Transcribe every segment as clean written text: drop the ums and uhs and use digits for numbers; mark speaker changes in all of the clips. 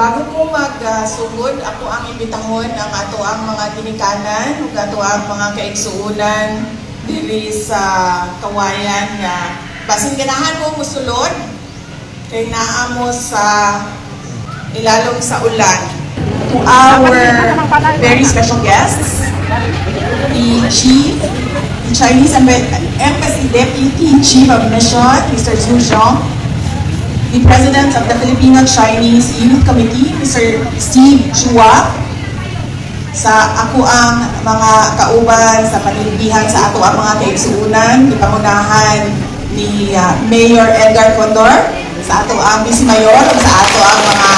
Speaker 1: Bago ko magsugod, ako ang imbitahon ang ato ang mga ginikanan ug ato ang mga kaigsuonan diri sa kawayan nga basin ganahan mo musulod kay naa mo sa ilalom sa ulan. To our very special guests, the Chinese Embassy Deputy Chief of Mission, Mr. Zhu Zhong, the President of the Filipino-Chinese Youth Committee, Mr. Steve Chua, sa ako ang mga kauban sa panilibihan sa ato ang mga kaigsuunan, ipamunahan ni Mayor Edgar Condor, sa ato ang Vice Mayor, sa ato ang mga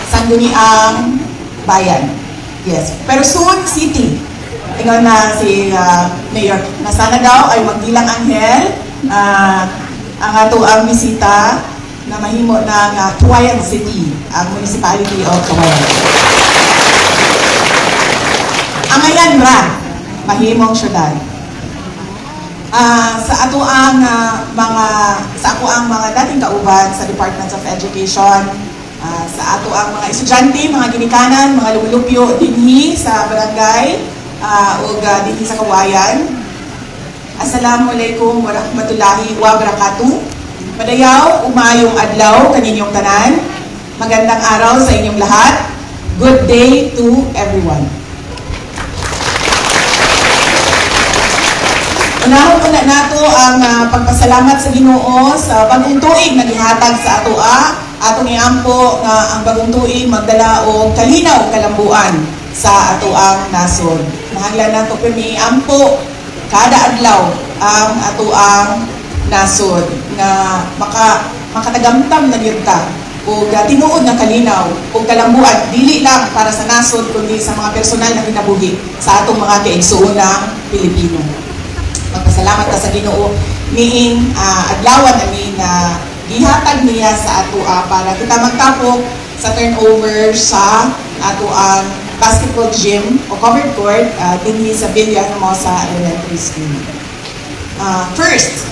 Speaker 1: sangguniang bayan. Yes. Pero soon, city. Tingnan na si Mayor. Na sana daw ay magdilang anghel, ang ato ang bisita na mahimo ng Kawayan City, ang municipality of Kawayan. Ang ayan ra, mahimong syudad. Sa ato ang mga dating kauban sa Department of Education, sa ato ang mga estudyante, mga ginikanan, mga lumulupyo dinhi sa barangay ug dinhi sa Kawayan. Assalamualaikum warahmatullahi wabarakatuh. Madayaw, umayong adlaw kaninyong tanan. Magandang araw sa inyong lahat. Good day to everyone. Unahon una nato ang pagpasalamat sa Ginoo sa bagong tuig na gihatag sa atong iampo nga ang bagong tuig magdala og kalinaw kalambuan sa ato ang nasod. Nahanglan nato pirmi iampo kada adlaw ang ato ang nasod nga makatagamtam na gyud ta ug tinuod nga kalinaw ug kalambuan dili lang para sa nasod kundi sa mga personal na kinabuhi sa atong mga kaigsuonang Pilipino. Magpasalamat ta sa Ginoo niing adlawan ani na gihatag niya sa ato para kita magtapok sa turnover sa ato ang basketball gym o covered court dinhi sa Villahermosa Elementary School. First,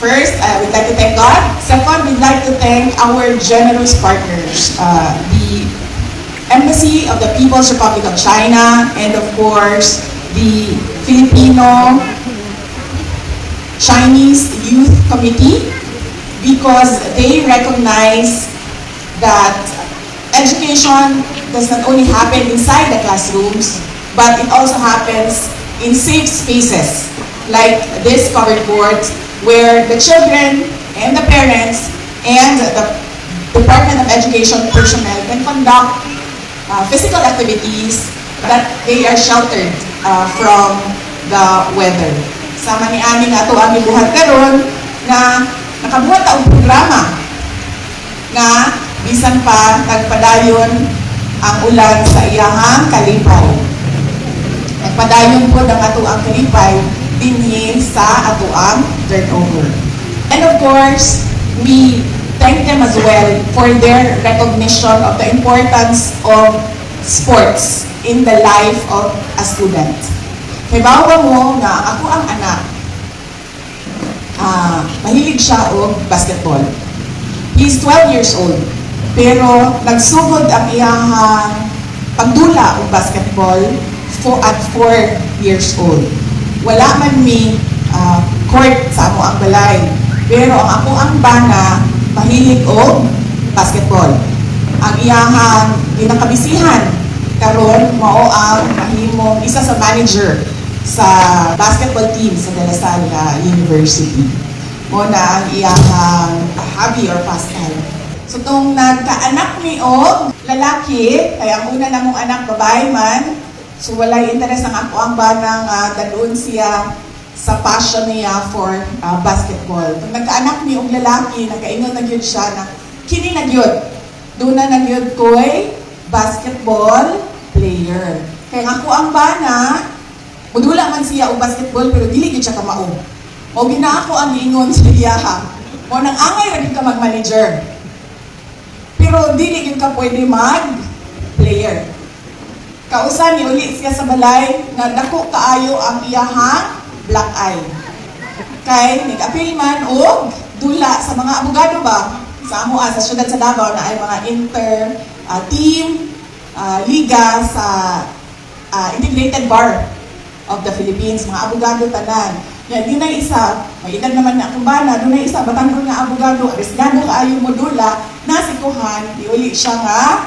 Speaker 1: we'd like to thank God. Second, we'd like to thank our generous partners, the Embassy of the People's Republic of China, and of course, the Filipino-Chinese Youth Committee, because they recognize that education does not only happen inside the classrooms, but it also happens in safe spaces like this covered court, where the children and the parents and the Department of Education personnel can conduct physical activities that they are sheltered from the weather. Sama ni ani nga ito ang ibuhat karon na nakabuhat ang programa nga bisan pa nagpadayon ang ulan sa iyahang kalipay. Nagpadayon po ng ato ang kalipay dinhi sa ato ang turnover. And of course, we thank them as well for their recognition of the importance of sports in the life of a student. Kay bawa mo nga ako ang anak, mahilig siya og basketball. He's 12 years old, pero nagsugod ang iyang pagdula og basketball at 4 years old. Wala man mi court sa amo ang balay, pero ang ako ang bana mahilig og basketball. Ang iyang ginakabisihan karon mao ang mahimong isa sa manager sa basketball team sa De La Salle University. Mo na ang iyang hobby or pastime. So tong nagkaanak mi og lalaki, kaya ang una namong anak babae man, so walay interes ang ako ang banang dalun siya sa passion niya for basketball. Pag nagkaanak ni og lalaki, nagkaingon na gyud siya na kini na gyud. Doon na gyud ko'y basketball player. Kaya ako ang bana, mudula man siya og basketball pero dili gyud siya kamao. O gina ako ang giingon sa iya ha. O nang angay ra gyud ka mag-manager. Pero dili gyud ka pwede mag-player. Kausan ni uli siya sa balay na dako kaayo ang iyahang black eye. Kay nag-appeal man og dula sa mga abogado ba sa amoa sa syudad sa Davao na ay mga team liga sa Integrated Bar of the Philippines, mga abogado tanan. Yan, di na isa, may edad naman na akong bana, doon na isa, batangkol nga abogado, arisgado kaayo modula, nasikuhan, iuli siya nga,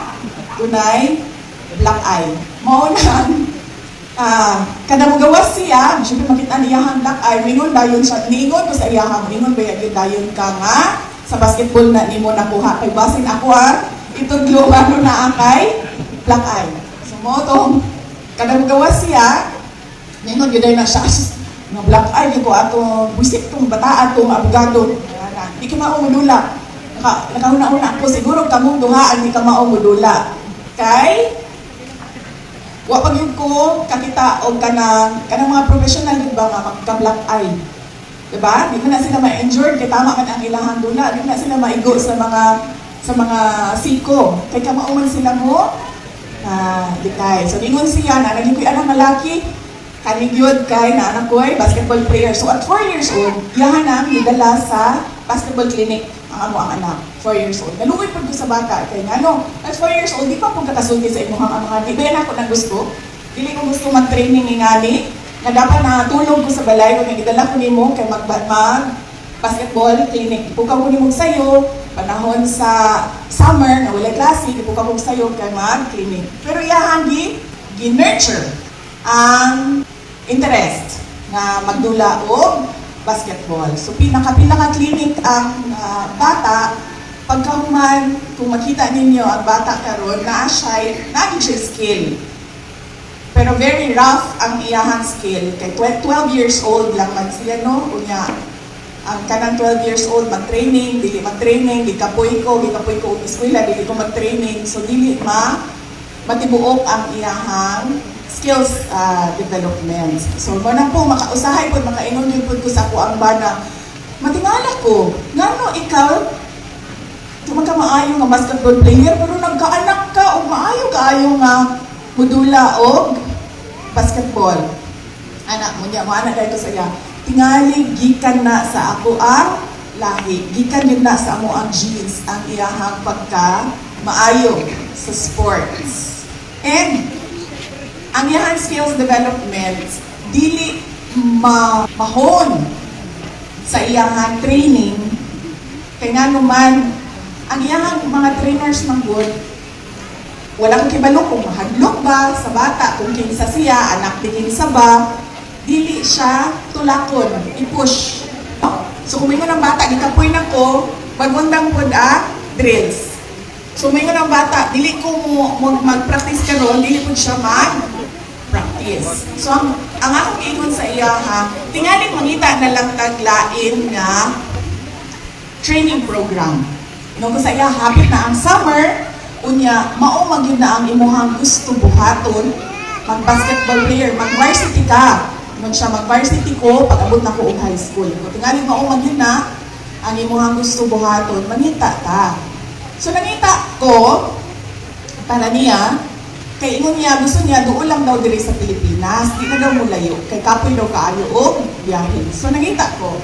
Speaker 1: tunay, black eye. Maunan, kada mo gawas siya, siyempre makita niyahang black eye, mingon dayon siya, niingon ko sa iyahang, mingon ba yun dayon ka nga, sa basketball na ni mo nakuha, kay basin ako itudlo ano na akay, black eye. So mo itong, kada mo gawas siya, mingon yun na siya, nga black eye, ko ato, buisip itong bata, atong abogado, di ka maumudula. Nakahuna-una ako, siguro kamong duhaan, di ka maumudula. Kay, wapag yun ko, kakita o kanang mga professional, di ba, magka-black eye. Diba? Di mo na sila ma-injured, kaya tama man ang ilahang dula, di mo na sila maigo sa mga siko. Kaya kamauman sila mo, di kay. So, ingon siya na, naging ko'y anang malaki, kanigyod kay na anak ko ay basketball player. So at 4 years old, yahan na nidala sa basketball clinic ang anak, 4 years old. Naluoy po sa bata, kaya nga no, at 4 years old, di pa po kakasulti sa inyong mga di ba yan ako nang gusto? Dili ko gusto mag-training ni ngani, na dapat natulog ko sa balay, kung nagidala ko ni mo, kay mag-basketball clinic. Ipukaw ko ni mo sa'yo, panahon sa summer, na wala klase, ipukaw ko sa'yo, kay mag-clinic. Pero yahan gi-nurture ang interest na magdula o basketball. So pinaka clinic ang bata, pagkahuman, kung makita ninyo ang bata karon na siya skill. Pero very rough ang iyahang skill. Kay 12 years old lang man sila, no? Unya, ang kanang 12 years old, mag-training, dili mag-training, di kapoy ko eskwela, dili ko mag-training. So dili matibuok ang iyahang skills development. So, na po, makausahay po, makaingon yun po ko sa ako ang bana. Matingala ko, ngano ikaw, tuman ka maayo nga basketball player, pero nagkaanak ka, o maayo kaayo nga modula o basketball. Anak mo niya, maanak kayo sa iya. Tingali, gikan na sa ako ang lahi. Gikan yun na sa amo ang genes, ang iyahang pagka maayo sa sports. And, ang iyahang skills development, dili mahon sa iyahang training, kaya nga naman, ang iyahang mga trainers ng good, walang kibalo kung mahadlok ba sa bata, kung kinsa siya, anak di kinsa ba, dili siya tulakon, i-push. So kung may ng bata, ikapoy na ko, magundang po drills. So may ng bata, dili ko mag-practice ka ron, dili po siya mag-practice. So ang akong ingon sa iya tingali mangita na lang taglain nga training program. Kung sa iya, hapit na ang summer, unya, maumag yun na ang imuhang gusto buhaton, mag-basketball player, mag-varsity ka. Kung siya mag-varsity ko, pag-abot na ko og high school. Kung tingali maumag yun na, ang imuhang gusto buhaton, mangita ka. So nangita ko, para niya, kay ingon niya, gusto niya, doon lang daw diri sa Pilipinas, di na daw mulayo, kay kapoy daw kaayo o biyahe. So nangita ko,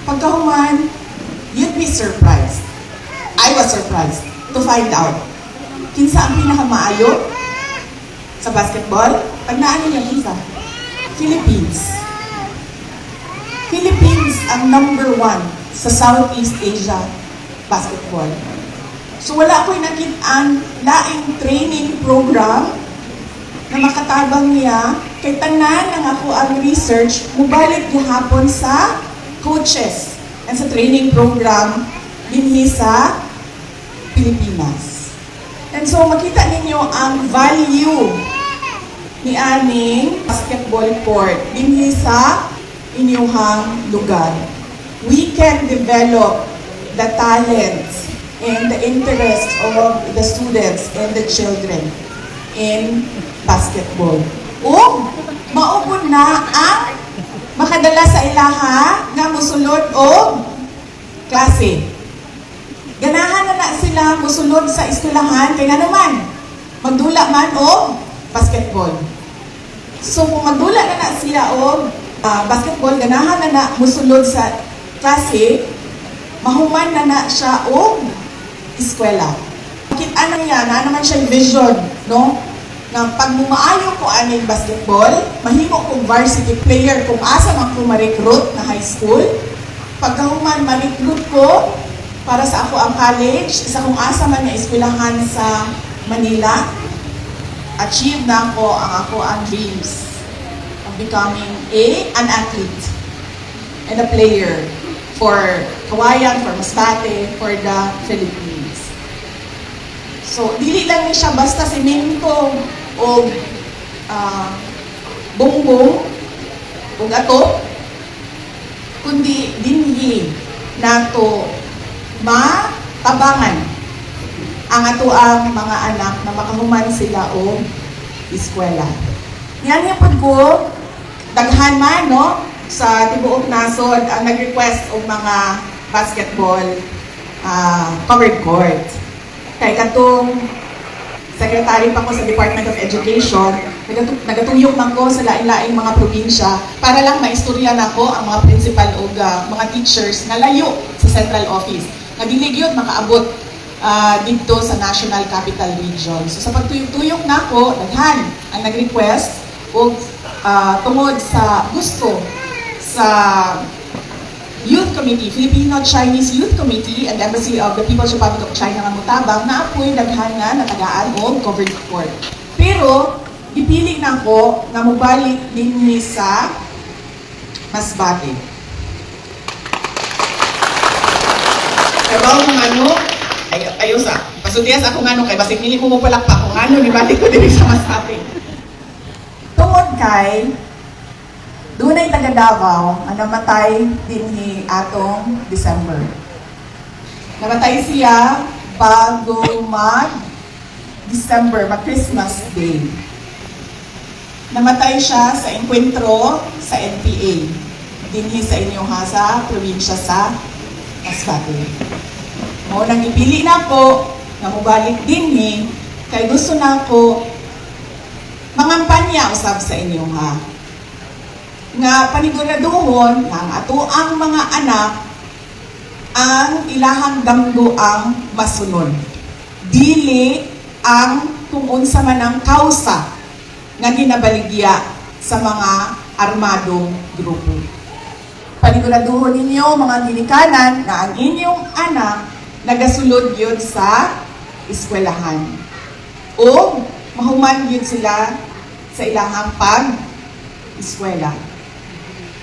Speaker 1: pagkahuman, you'd be surprised. I was surprised to find out. Kinsa ang pinakamaayo sa basketball? Pag naano niya kinsa? Philippines. Philippines ang #1 sa Southeast Asia basketball. So wala ko'y nakita-an laing training program na makatabang niya kay tanan ng ako ang research mubalik gihapon sa coaches and sa training program dinhi sa Pilipinas. And so makita ninyo ang value ni aning basketball court dinhi sa inyong lugar. We can develop the talents and the interest of the students and the children in basketball. O, maupod na ang makadala sa ilaha na musulod o klase. Ganahan na sila musulod sa eskwelahan, kaya naman, magdula man o basketball. So, kung magdula na sila o basketball, ganahan na musulod sa klase, mahuman na siya o eskwela. Kita na niya, na naman siya yung vision, no? Na pag mumaayo ko aning basketball, mahimo kong varsity player kung asa man ko ma-recruit na high school. Pagkahuman, ma-recruit ko para sa ako ang college, isa kung asa man nga eskwelahan sa Manila, achieve na ako ang dreams of becoming an athlete and a player for Kawayan, for Masbate, for the Philippines. So, dili lang ni siya basta semento o bongbong o gato, kundi dinhi nato matabangan ang ato ang mga anak na makahuman sila o eskwela. Yan yung ko, daghan man, no? Sa tibuok nasod, ang nag-request o mga basketball covered court. Kay katong secretary pa ko sa Department of Education, nagatuyok man ko sa lain-laing mga probinsya para lang maistorya na ko ang mga principal o mga teachers na layo sa central office. Nadilig yun makaabot dito sa National Capital Region. So sa pagtuyok-tuyok na ko, daghan ang nag-request o tungod sa gusto sa Youth Committee, Filipino-Chinese Youth Committee and Embassy of the People's Republic of China nga mutabang na apoy daghan nga natagaan o covered court. Pero, ipili na ko na mubalik din sa Masbate. Kaya kung ano, ayos pasudiyas ako nga kay basig nili ko mupalakpak kung ano, nibalik ko din sa Masbate. Tungod kay, doon ay taga Davao ang namatay din atong December. Namatay siya bago mag-December, mag-Christmas Day. Namatay siya sa enkwentro sa NPA. Dinhi sa inyo sa probinsya sa Masbate. Mo nang ipili na ko na mubalik dinhi kay gusto na ko mangampanya usab sa inyo nga paniguraduhon ng ato ang mga anak ang ilahang damgo ang masunod. Dili ang kung unsa man ang kausa nga ginabaligya sa mga armadong grupo. Paniguraduhon ninyo mga ginikanan na ang inyong anak nagasulod yun sa eskwelahan. O mahuman yun sila sa ilahang pag-eskwela.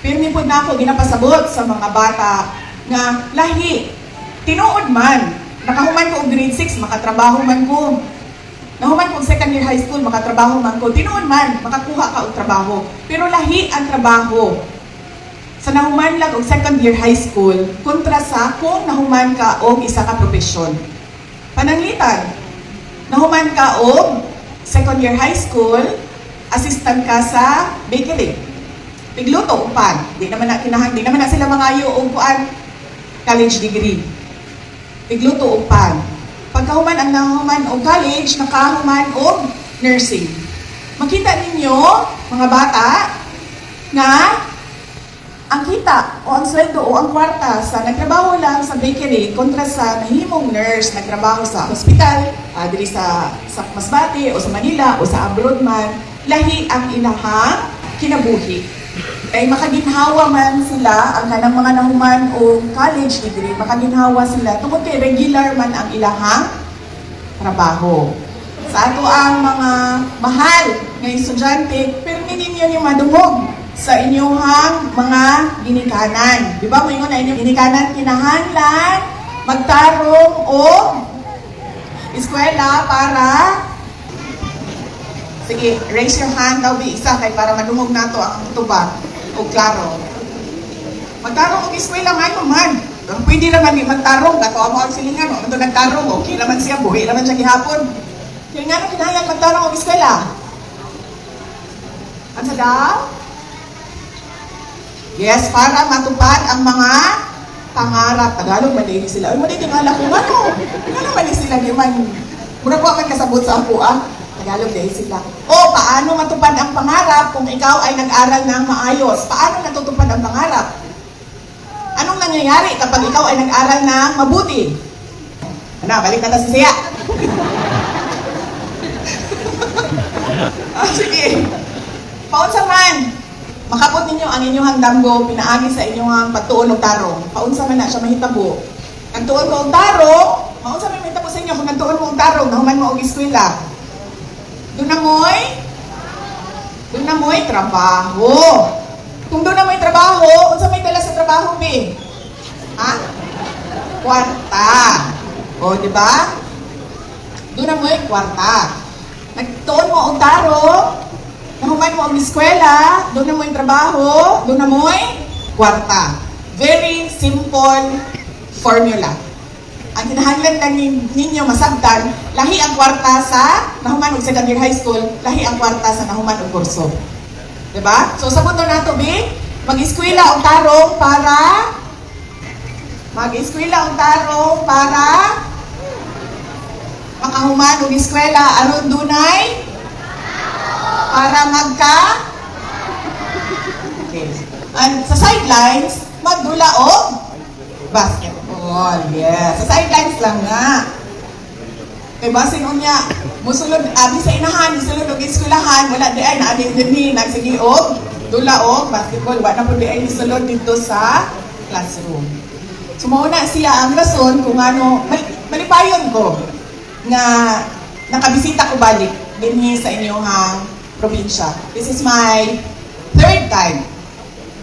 Speaker 1: Pero ni po na ako ginapasabot sa mga bata nga lahi. Tinuod man, nakahuman ko og grade 6, makatrabaho man ko. Nahuman ko og second year high school, makatrabaho man ko. Tinuod man, makakuha ka og trabaho. Pero lahi ang trabaho. Sa nahuman lang og second year high school, kontra sa kung nahuman ka og isa ka profesyon. Pananglitan, nahuman ka og second year high school, assistant ka sa bakery. Pigluto upan, di naman na sila mangayo og kuan college degree. Pigluto upan. Pagkahuman ang nahuman og college, nakahuman og nursing. Makita ninyo mga bata na ang kita o ang sweldo o ang kwarta sa nagtrabaho lang sa bakery kontra sa nahimong nurse nagtrabaho sa hospital, diri sa Masbate o sa Manila o sa abroad man, lahi ang ilahang kinabuhi. Kay makaginhawa man sila ang kanang mga nahuman o college degree, makaginhawa sila tungod kay regular man ang ilahang trabaho. Sa ato ang mga mahal nga estudyante, permitin niyo yung madungog sa inyong mga ginikanan. Di ba mo na inyong ginikanan kinahanglan magtarong o eskwela para sige, raise your hand daw isa kay para madungog nato ang tubag o klaro. Magtarong og eskwela man. Pwede naman magtarong, kato mo ang silingan, mo ito nagtarong, okay naman siya, buhi naman siya gihapon. Kaya nga kinahanglan magtarong og eskwela. Ano daw? Yes, para matupad ang mga pangarap. Tagalog, mali sila. Ay, mali tingala ko ano. Ano mali sila di man. Muna po man kasabot sa ako Tagalog dahil sila. O, paano matupad ang pangarap kung ikaw ay nag-aral ng maayos? Paano natutupad ang pangarap? Anong nangyayari kapag ikaw ay nag-aral ng mabuti? Balik na si Sia. Sige. Paunsa man, makapot ninyo ang inyong hangdamgo, pinaagi sa inyong pagtuon og tarong. Paunsa man na siya mahitabo. Nagtuon mo og tarong, paunsa man mahitabo sa inyo kung nagtuon mo og tarong, nahuman mo og eskwela. Doon na mo'y trabaho. Kung doon na mo'y trabaho, unsa may dala sa trabaho, be? Ha? Kwarta. O, di ba? Doon na mo'y kwarta. Nagtuon mo ang tarong, nahuman mo ang eskwela, doon na mo'y trabaho, doon na mo'y kwarta. Very simple formula. Ang kinahanglan lang ninyo masabtan, lahi ang kwarta sa nahuman og second year high school, lahi ang kwarta sa nahuman og kurso. Diba? So sa punto nato, B, mag-eskwela og tarong para makahuman og eskwela aron dunay para okay. And sa sidelines, magdula og basketball. Yes. Sa sidelines lang nga. Kay basin unya, musulod abi sa inahan, musulod og eskwelahan, wala di ay naadi dinhi nagsige og dula og basketball, wala na pud di ay musulod dito sa classroom. So mao na siya ang rason kung ano malipayon ko nga nakabisita ko balik dinhi sa inyong probinsya. This is my third time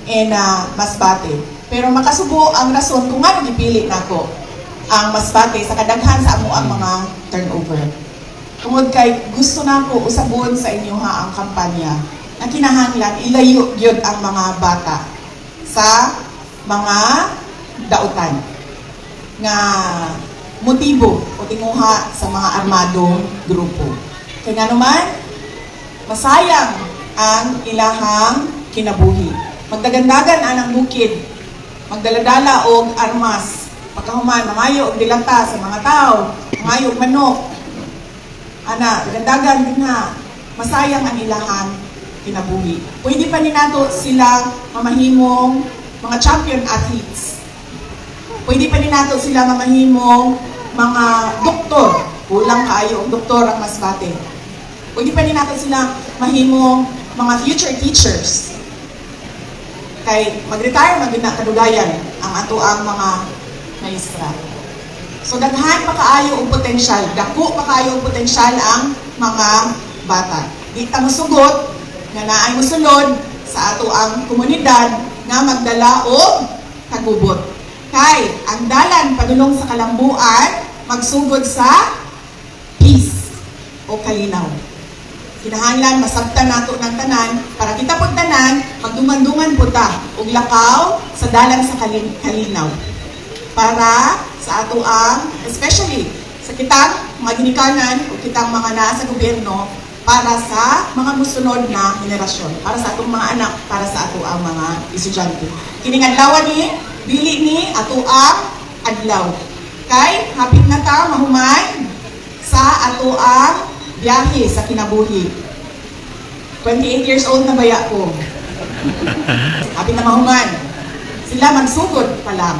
Speaker 1: in Masbate. Pero makasubo ang rason kung ano gipili nako ang Masbate sa kadaghan sa amo ang mga turnover. Tungod kay gusto nako usabon sa inyo ang kampanya na kinahanglan ilayo gyud ang mga bata sa mga dautan nga motibo o tinguha sa mga armadong grupo. Kaya nga naman, masayang ang ilahang kinabuhi. Magdagandagan anang bukid, magdaladala og armas, pagkahuman, mangayo og dilata sa mga tao, mangayo og manok. Ana, dagandagan din masayang ang ilahang kinabuhi. Pwede pa ni nato sila mamahimong mga champion athletes. Pwede pa ni nato sila mamahimong mga doktor. Kulang kaayo ang doktor ang Masbate. Pwede pa ni nato sila mahimong mga future teachers. Kay mag-retire magina kadugayan ang ato ang mga maestra. So daghan pa kaayo og potensyal, dako pa kaayo og potensyal ang mga bata. Di ta mosugot nga naay mosulod sa ato ang komunidad nga magdala og kagubot. Kay ang dalan padulong sa kalambuan magsugod sa peace o kalinaw. Kinahanglan masabtan nato ng tanan para kita pud tanan magduman-duman pud ta og lakaw sa dalan sa kalinaw. Para sa ato ang especially sa kitang mga ginikanan o kitang mga naa sa gobyerno para sa mga musunod na henerasyon, para sa atong mga anak, para sa ato ang mga estudyante. Kining adlaw ni dili ni ato ang adlaw. Kay hapit na ta mahuman sa ato ang biyahe sa kinabuhi. 28 years old na baya ko. Hapit na mahuman. Sila magsugod pa lang.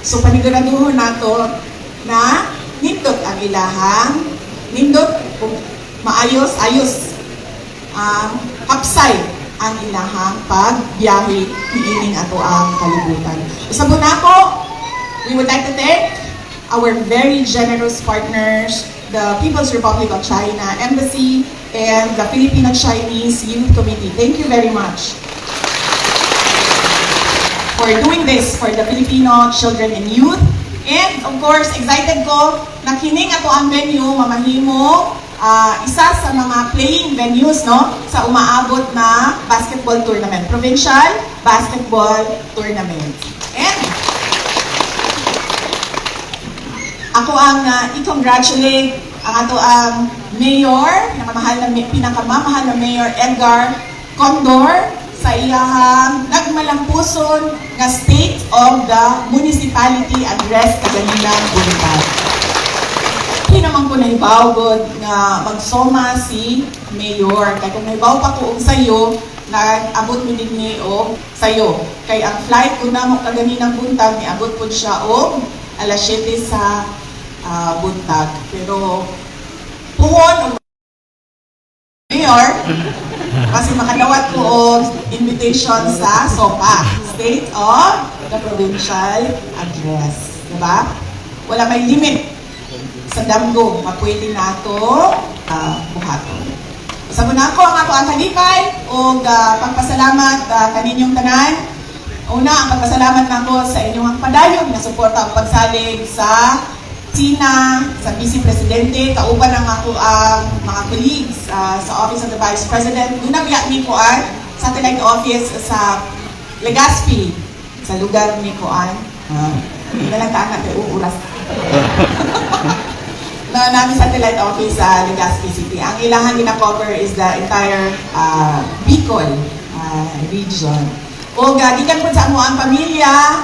Speaker 1: So paniguraduhon nato na nindot ang ilahang, nindot maayos-ayos kapsay ang ilahang pagbiyahe niining ato ang kalibutan. Usabon nako, we would like to thank our very generous partners, the People's Republic of China Embassy and the Filipino-Chinese Youth Committee. Thank you very much for doing this for the Filipino children and youth. And of course, excited ko na kining ato ang venue mamahimo isa sa mga playing venues no sa umaabot na basketball tournament, provincial basketball tournament. And ako ang i-congratulate ang ato ang mayor, pinakamamahal na mayor Edgar Condor sa iyahang nagmalampuson nga State of the Municipality Address kaganinang Buritan. Hindi naman ko nahibaw god nga magsoma si mayor. Kaya kung nahibaw pa ko sa iyo, nag-abot mi dinhi og sayo. Kay ang flight ko na mo kaganinang buntag niabot pud siya og alas 7 sa buntag. Pero puhon Mayor, kasi makadawat ko og invitation sa SOPA, State of the Provincial Address. Diba? Wala may limit sa damgo, mapwede na ito buhaton. Sa muna ko ang ako ang kalipay o pagpasalamat kaninyong tanan. Una, ang pagpasalamat na ako sa inyong padayon na suporta ang pagsalig sa Sina, sa Vice Presidente, kauban ang ako ang mga colleagues sa Office of the Vice President. Doon nabiyak ni Kuan, satellite office sa Legazpi, sa lugar ni Kuan. Nalantaan natin, uuras. Na namin satellite office sa Legazpi City. Ang ilangan gina-cover is the entire Bicol region. O gikan po sa ang pamilya,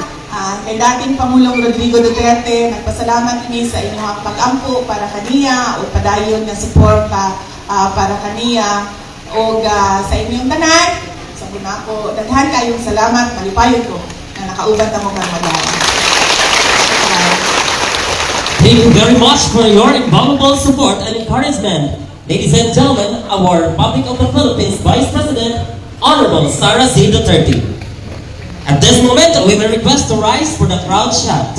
Speaker 1: kay dating Pangulong Rodrigo Duterte, nagpasalamat kami sa inyong pag-ampo para kaniya o padayon na suporta para kaniya o sa inyong tanan. Sa muna ko, daghan kayong salamat, malipayon ko na nakauban na mo karamadan.
Speaker 2: Thank you very much for your invaluable support and encouragement. Ladies and gentlemen, our Republic of the Philippines Vice President, Honorable Sara C. Duterte. At this moment, we will request to rise for the crowd shot.